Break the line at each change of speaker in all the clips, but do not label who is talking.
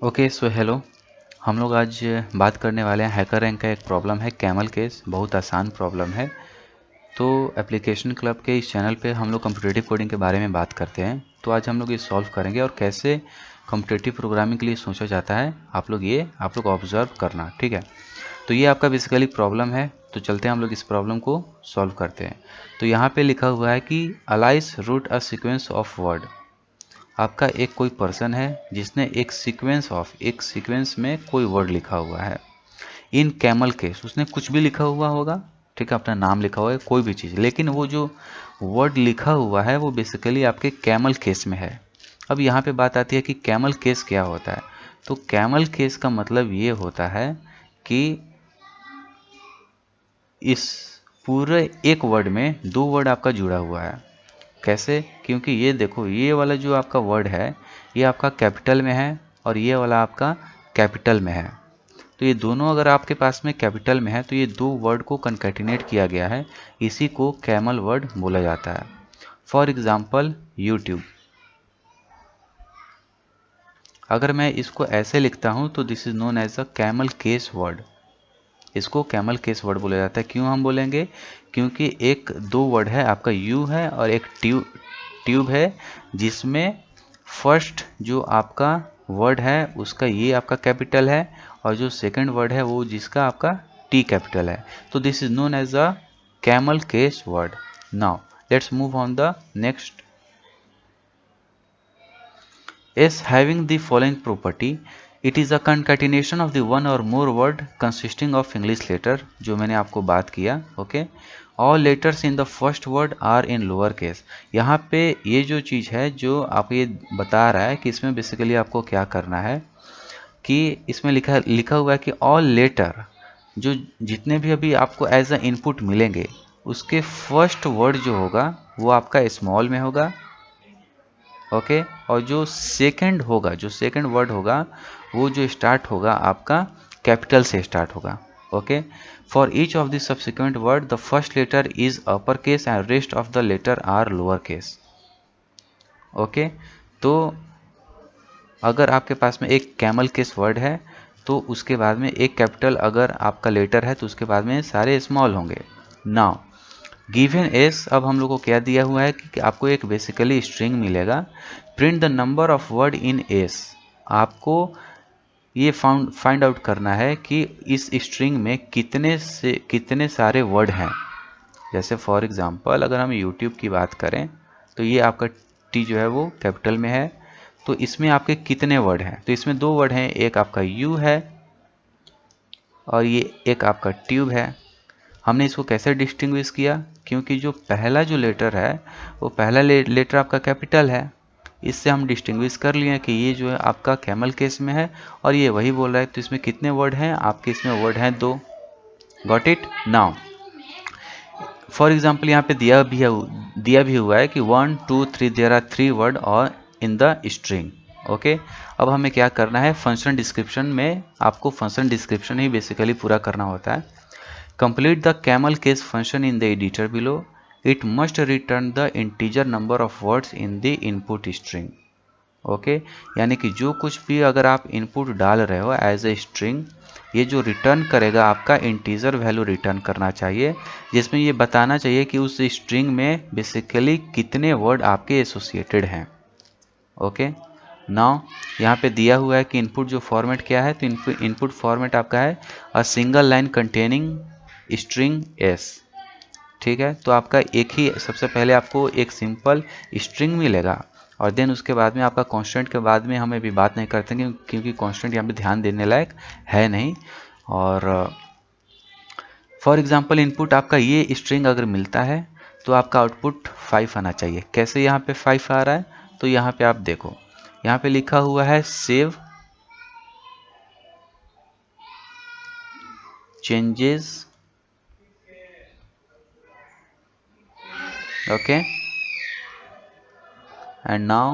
Okay so hello. हम लोग आज बात करने वाले हैं हैकर रैंक का एक प्रॉब्लम है कैमल केस। बहुत आसान प्रॉब्लम है। तो एप्लीकेशन क्लब के इस चैनल पे हम लोग कम्पिटेटिव कोडिंग के बारे में बात करते हैं। तो आज हम लोग ये सॉल्व करेंगे और कैसे कम्पिटेटिव प्रोग्रामिंग के लिए सोचा जाता है आप लोग ऑब्जर्व करना, ठीक है। तो ये आपका बेसिकली प्रॉब्लम है। तो चलते हैं हम लोग इस प्रॉब्लम को सॉल्व करते हैं। तो यहाँ पे लिखा हुआ है कि alias root a sequence of word. आपका एक कोई पर्सन है जिसने एक सीक्वेंस में कोई वर्ड लिखा हुआ है। इन कैमल केस उसने कुछ भी लिखा हुआ होगा, ठीक है, अपना नाम लिखा हुआ है, कोई भी चीज़, लेकिन वो जो वर्ड लिखा हुआ है वो बेसिकली आपके कैमल केस में है। अब यहाँ पे बात आती है कि कैमल केस क्या होता है। तो कैमल केस का मतलब ये होता है कि इस पूरे एक वर्ड में दो वर्ड आपका जुड़ा हुआ है। कैसे? क्योंकि ये देखो, ये वाला जो आपका वर्ड है ये आपका कैपिटल में है और ये वाला आपका कैपिटल में है। तो ये दोनों अगर आपके पास में कैपिटल में है तो ये दो वर्ड को कंकैटिनेट किया गया है। इसी को कैमल वर्ड बोला जाता है। For example YouTube. अगर मैं इसको ऐसे लिखता हूँ तो this is known as a camel case word. इसको कैमल केस वर्ड बोला जाता है। क्यों हम बोलेंगे? क्योंकि एक दो वर्ड है, आपका यू है और एक ट्यूब है, जिसमें फर्स्ट जो आपका वर्ड है उसका ये आपका कैपिटल है और जो सेकंड वर्ड है वो जिसका आपका टी कैपिटल है। तो this is known as a camel case word. Now let's move on the next. S having the following property, it is a concatenation of the one or more word consisting of English letter, जो मैंने आपको बात किया, okay. All letters in the first word are in lower case। यहाँ पे ये जो चीज़ है जो आपको ये बता रहा है कि इसमें बेसिकली आपको क्या करना है कि इसमें लिखा हुआ है कि ऑल लेटर, जो जितने भी अभी आपको एज अ इनपुट मिलेंगे उसके फर्स्ट वर्ड जो होगा वो आपका स्मॉल में होगा, ओके। और जो सेकंड वर्ड होगा वो जो स्टार्ट होगा आपका कैपिटल से स्टार्ट होगा, okay. For each of the subsequent word the first letter is upper case and rest of the letter are lower case, okay. तो अगर आपके पास में एक कैमल केस वर्ड है तो उसके बाद में एक कैपिटल अगर आपका लेटर है तो उसके बाद में सारे स्मॉल होंगे। नाउ गिवन एस, अब हम लोग को क्या दिया हुआ है कि आपको एक बेसिकली स्ट्रिंग मिलेगा। Print the number of word in S. आपको ये फाइंड आउट करना है कि इस स्ट्रिंग में कितने सारे वर्ड हैं। जैसे फॉर एग्जांपल अगर हम यूट्यूब की बात करें तो ये आपका टी जो है वो कैपिटल में है। तो इसमें आपके कितने वर्ड हैं? तो इसमें दो वर्ड हैं, एक आपका यू है और ये एक आपका ट्यूब है। हमने इसको कैसे डिस्टिंग्विश किया? क्योंकि जो पहला जो लेटर है वो पहला लेटर आपका कैपिटल है। इससे हम डिस्टिंग्विश कर लिए कि ये जो है आपका कैमल केस में है और ये वही बोल रहा है। तो इसमें कितने वर्ड हैं? आपके इसमें वर्ड हैं दो। Got it? Now for example यहाँ पे दिया भी हुआ है कि 1 2 3 देयर आर 3 वर्ड और इन द स्ट्रिंग, ओके। अब हमें क्या करना है? फंक्शन डिस्क्रिप्शन में आपको फंक्शन डिस्क्रिप्शन ही बेसिकली पूरा करना होता है। Complete the camel case function in the editor below. It must return the integer number of words in the input string. Okay यानी कि जो कुछ भी अगर आप इनपुट डाल रहे हो एज ए स्ट्रिंग, ये जो रिटर्न करेगा आपका इंटीजर वैल्यू रिटर्न करना चाहिए, जिसमें ये बताना चाहिए कि उस स्ट्रिंग में बेसिकली कितने वर्ड आपके एसोसिएटेड हैं, ओके। नाउ यहाँ पे दिया हुआ है कि इनपुट जो फॉर्मेट क्या है, तो इनपुट फॉर्मेट आपका है a single line containing string S, ठीक है। तो आपका एक ही, सबसे पहले आपको एक सिंपल स्ट्रिंग मिलेगा और देन उसके बाद में आपका कांस्टेंट के बाद में हमें भी बात नहीं करते क्योंकि कांस्टेंट यहाँ पे ध्यान देने लायक है नहीं। और फॉर एग्जांपल इनपुट आपका ये स्ट्रिंग अगर मिलता है तो आपका आउटपुट 5 आना चाहिए। कैसे यहाँ पे 5 आ रहा है? तो यहाँ पे आप देखो, यहाँ पे लिखा हुआ है save changes, okay, and now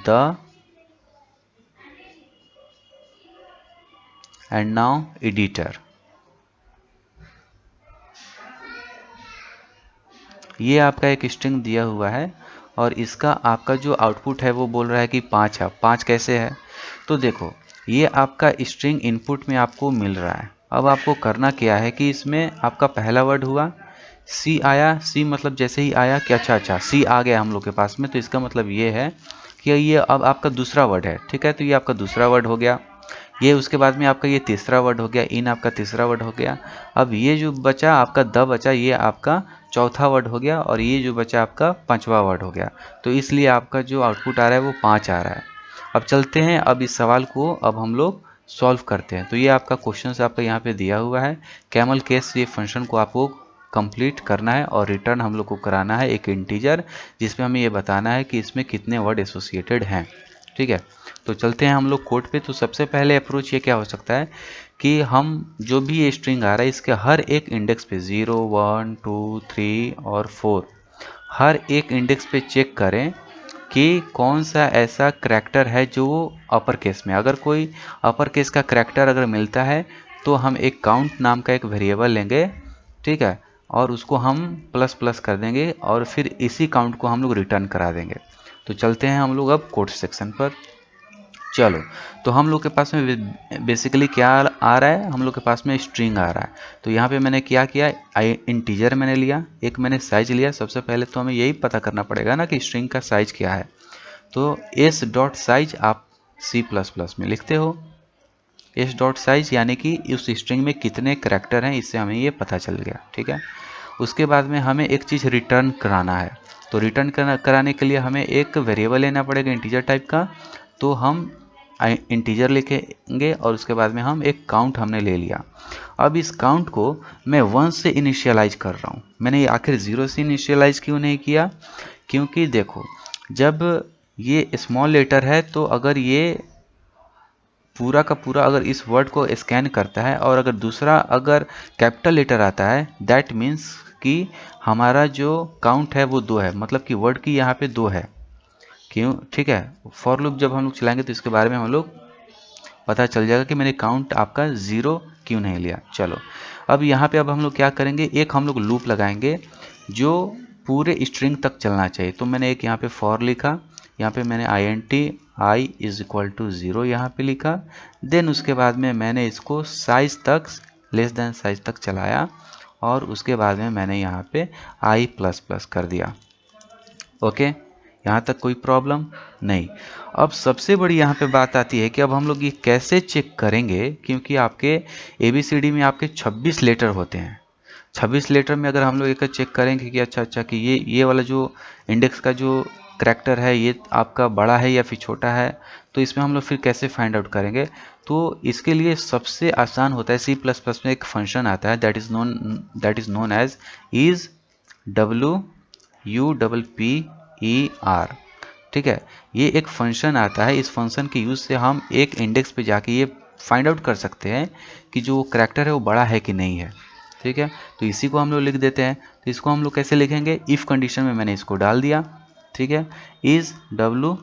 the and now editor। ये आपका एक स्ट्रिंग दिया हुआ है और इसका आपका जो आउटपुट है वो बोल रहा है कि 5 है। 5 कैसे है? तो देखो, ये आपका स्ट्रिंग इनपुट में आपको मिल रहा है। अब आपको करना क्या है कि इसमें आपका पहला वर्ड हुआ सी आया। सी मतलब जैसे ही आया कि अच्छा सी आ गया हम लोग के पास में, तो इसका मतलब ये है कि ये अब आपका दूसरा वर्ड है। ठीक है, तो ये आपका दूसरा वर्ड हो गया। ये उसके बाद में आपका ये तीसरा वर्ड हो गया, इन आपका तीसरा वर्ड हो गया। अब ये जो बचा आपका द बचा, ये आपका चौथा वर्ड हो गया, और ये जो बचा आपका पांचवा वर्ड हो गया। तो इसलिए आपका जो आउटपुट आ रहा है वो 5 आ रहा है। अब चलते हैं, अब इस सवाल को अब हम लोग सॉल्व करते हैं। तो ये आपका क्वेश्चन आपका यहाँ पे दिया हुआ है। कैमल केस ये फंक्शन को आपको कंप्लीट करना है और रिटर्न हम लोग को कराना है एक इंटीजर, जिसमें हमें ये बताना है कि इसमें कितने वर्ड एसोसिएटेड हैं। ठीक है, तो चलते हैं हम लोग कोड पे। तो सबसे पहले अप्रोच ये क्या हो सकता है कि हम जो भी ये स्ट्रिंग आ रहा है इसके हर एक इंडेक्स पे 0, 1, 2, 3 और 4 हर एक इंडेक्स पे चेक करें कि कौन सा ऐसा करैक्टर है जो अपर केस में। अगर कोई अपर केस का करैक्टर अगर मिलता है तो हम एक काउंट नाम का एक वेरिएबल लेंगे। ठीक है, और उसको हम प्लस प्लस कर देंगे और फिर इसी काउंट को हम लोग रिटर्न करा देंगे। तो चलते हैं हम लोग अब कोड सेक्शन पर। चलो, तो हम लोग के पास में बेसिकली क्या आ रहा है, हम लोग के पास में स्ट्रिंग आ रहा है। तो यहाँ पे मैंने क्या किया, इंटीजर मैंने लिया, एक मैंने साइज लिया। सबसे पहले तो हमें यही पता करना पड़ेगा ना कि स्ट्रिंग का साइज क्या है। तो एस डॉट साइज आप C++ में लिखते हो। एस डॉट साइज यानी कि उस स्ट्रिंग में कितने करैक्टर हैं, इससे हमें ये पता चल गया। ठीक है, उसके बाद में हमें एक चीज़ रिटर्न कराना है। तो रिटर्न कराने के लिए हमें एक वेरिएबल लेना पड़ेगा इंटीजर टाइप का। तो हम इंटीजर लिखेंगे और उसके बाद में हम एक काउंट हमने ले लिया। अब इस काउंट को मैं 1 से इनिशियलाइज कर रहा हूँ। मैंने आखिर 0 से इनिशियलाइज क्यों नहीं किया? क्योंकि देखो, जब ये स्मॉल लेटर है तो अगर ये पूरा का पूरा अगर इस वर्ड को स्कैन करता है और अगर दूसरा अगर कैपिटल लेटर आता है, दैट मीन्स कि हमारा जो काउंट है वो 2 है, मतलब कि वर्ड की यहाँ पे 2 है। क्यों? ठीक है, फॉर लूप जब हम लोग चलाएंगे तो इसके बारे में हम लोग पता चल जाएगा कि मैंने काउंट आपका 0 क्यों नहीं लिया। चलो, अब यहाँ पे अब हम लोग क्या करेंगे, एक हम लोग लूप लगाएंगे जो पूरे स्ट्रिंग तक चलना चाहिए। तो मैंने एक यहाँ पे फॉर लिखा, यहाँ पे मैंने int i is equal to 0 यहाँ पे लिखा। देन उसके बाद में मैंने इसको साइज तक लेस देन साइज तक चलाया और उसके बाद में मैंने यहाँ पे i++ कर दिया। ओके, यहाँ तक कोई प्रॉब्लम नहीं। अब सबसे बड़ी यहाँ पे बात आती है कि अब हम लोग ये कैसे चेक करेंगे, क्योंकि आपके ABCD में आपके 26 लेटर होते हैं। 26 लेटर में अगर हम लोग एक चेक करेंगे कि अच्छा कि ये वाला जो इंडेक्स का जो करैक्टर है ये आपका बड़ा है या फिर छोटा है, तो इसमें हम लोग फिर कैसे फाइंड आउट करेंगे? तो इसके लिए सबसे आसान होता है, C++ में एक फंक्शन आता है that is known as is WUPPER। ठीक है, ये एक फंक्शन आता है। इस फंक्शन के यूज़ से हम एक इंडेक्स पे जाके ये फाइंड आउट कर सकते हैं कि जो करैक्टर है वो बड़ा है कि नहीं है। ठीक है, तो इसी को हम लोग लिख देते हैं। तो इसको हम लोग कैसे लिखेंगे, इफ़ कंडीशन में मैंने इसको डाल दिया। ठीक है, इज W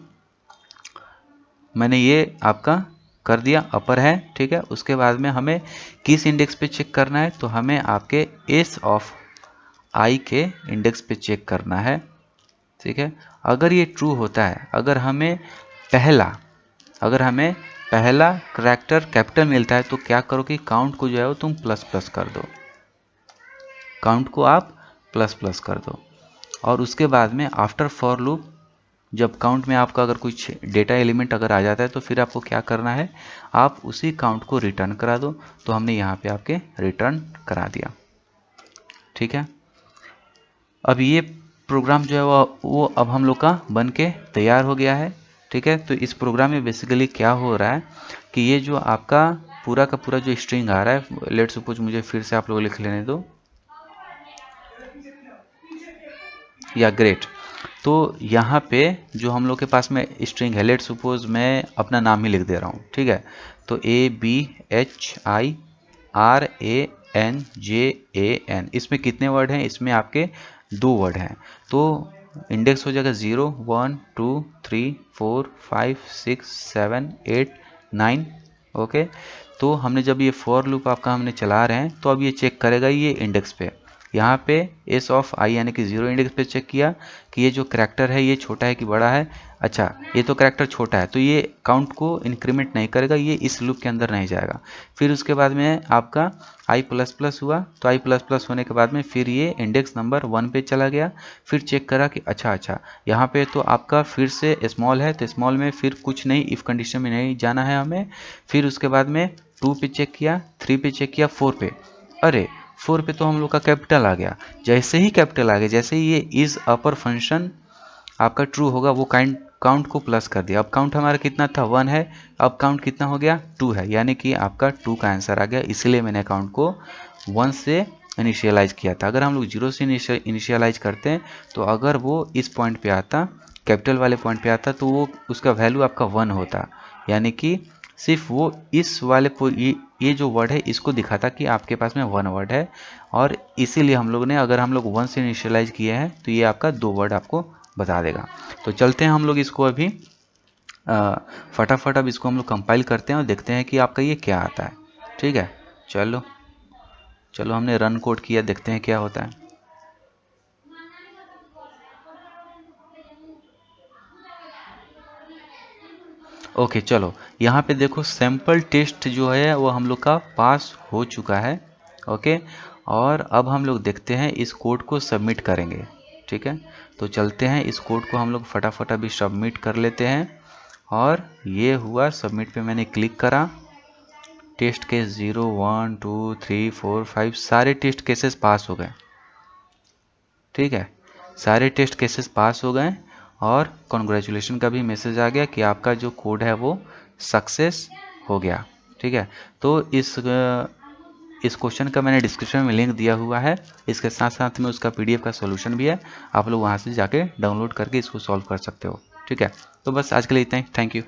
मैंने ये आपका कर दिया, अपर है। ठीक है, उसके बाद में हमें किस इंडेक्स पे चेक करना है, तो हमें आपके S ऑफ I के इंडेक्स पे चेक करना है। ठीक है, अगर ये ट्रू होता है, अगर हमें पहला करैक्टर कैपिटल मिलता है तो क्या करो कि काउंट को जो है वो तुम प्लस प्लस कर दो, काउंट को आप प्लस प्लस कर दो। और उसके बाद में आफ्टर फॉर लूप जब काउंट में आपका अगर कुछ डेटा एलिमेंट अगर आ जाता है तो फिर आपको क्या करना है, आप उसी काउंट को रिटर्न करा दो। तो हमने यहाँ पे आपके रिटर्न करा दिया। ठीक है, अब ये प्रोग्राम जो है वो अब हम लोग का बन के तैयार हो गया है। ठीक है, तो इस प्रोग्राम में बेसिकली क्या हो रहा है कि ये जो आपका पूरा का पूरा जो स्ट्रिंग आ रहा है, लेट सपोज मुझे फिर से आप लोग लिख लेने दो, या ग्रेट। तो यहाँ पे जो हम लोग के पास में स्ट्रिंग है, लेट सपोज मैं अपना नाम ही लिख दे रहा हूँ। ठीक है, तो ABHIRANJAN, इसमें कितने वर्ड हैं, इसमें आपके 2 वर्ड हैं। तो इंडेक्स हो जाएगा 0, 1, 2, 3, 4, 5, 6, 7, 8, 9। ओके, तो हमने जब ये फॉर लूप आपका हमने चला रहे हैं तो अब ये चेक करेगा ये इंडेक्स पे। यहाँ पे एस ऑफ आई यानी कि 0 इंडेक्स पे चेक किया कि ये जो करैक्टर है ये छोटा है कि बड़ा है। अच्छा, ये तो करैक्टर छोटा है तो ये काउंट को इंक्रीमेंट नहीं करेगा, ये इस लूप के अंदर नहीं जाएगा। फिर उसके बाद में आपका आई प्लस प्लस हुआ, तो आई प्लस प्लस होने के बाद में फिर ये इंडेक्स नंबर 1 पे चला गया। फिर चेक करा कि अच्छा यहाँ पे तो आपका फिर से स्मॉल है, तो स्मॉल में फिर कुछ नहीं, इफ़ कंडीशन में नहीं जाना है हमें। फिर उसके बाद में 2 पे चेक किया, 3 पे चेक किया, 4 पे, अरे 4 पे तो हम लोग का कैपिटल आ गया। जैसे ही कैपिटल आ गया, जैसे ही ये इज अपर फंक्शन आपका ट्रू होगा, वो काउंट को प्लस कर दिया। अब काउंट हमारा कितना था, 1 है, अब काउंट कितना हो गया, 2 है, यानी कि आपका 2 का आंसर आ गया। इसलिए मैंने काउंट को 1 से इनिशियलाइज किया था। अगर हम लोग 0 से इनिशियलाइज करते हैं तो अगर वो इस पॉइंट पे आता, कैपिटल वाले पॉइंट पे आता, तो वो उसका वैल्यू आपका 1 होता, यानी कि सिर्फ वो इस वाले ये जो वर्ड है इसको दिखाता कि आपके पास में 1 वर्ड है। और इसीलिए हम लोग ने, अगर हम लोग 1 से इनिशियलाइज किए हैं तो ये आपका 2 वर्ड आपको बता देगा। तो चलते हैं हम लोग इसको अभी फटाफट अब इसको हम लोग कंपाइल करते हैं और देखते हैं कि आपका ये क्या आता है। ठीक है, चलो हमने रन कोड किया, देखते हैं क्या होता है। ओके चलो, यहाँ पे देखो सैम्पल टेस्ट जो है वो हम लोग का पास हो चुका है। ओके, और अब हम लोग देखते हैं इस कोड को सबमिट करेंगे। ठीक है, तो चलते हैं, इस कोड को हम लोग फटाफट अभी सबमिट कर लेते हैं। और ये हुआ, सबमिट पे मैंने क्लिक करा, टेस्ट केस 0 1 2 3 4 5 सारे टेस्ट केसेस पास हो गए। ठीक है, सारे टेस्ट केसेस पास हो गए और कॉन्ग्रेचुलेशन का भी मैसेज आ गया कि आपका जो कोड है वो सक्सेस हो गया। ठीक है, तो इस क्वेश्चन का मैंने डिस्क्रिप्शन में लिंक दिया हुआ है, इसके साथ साथ में उसका पीडीएफ का सॉल्यूशन भी है, आप लोग वहाँ से जाके डाउनलोड करके इसको सॉल्व कर सकते हो। ठीक है, तो बस आज के लिए इतना ही, थैंक यू।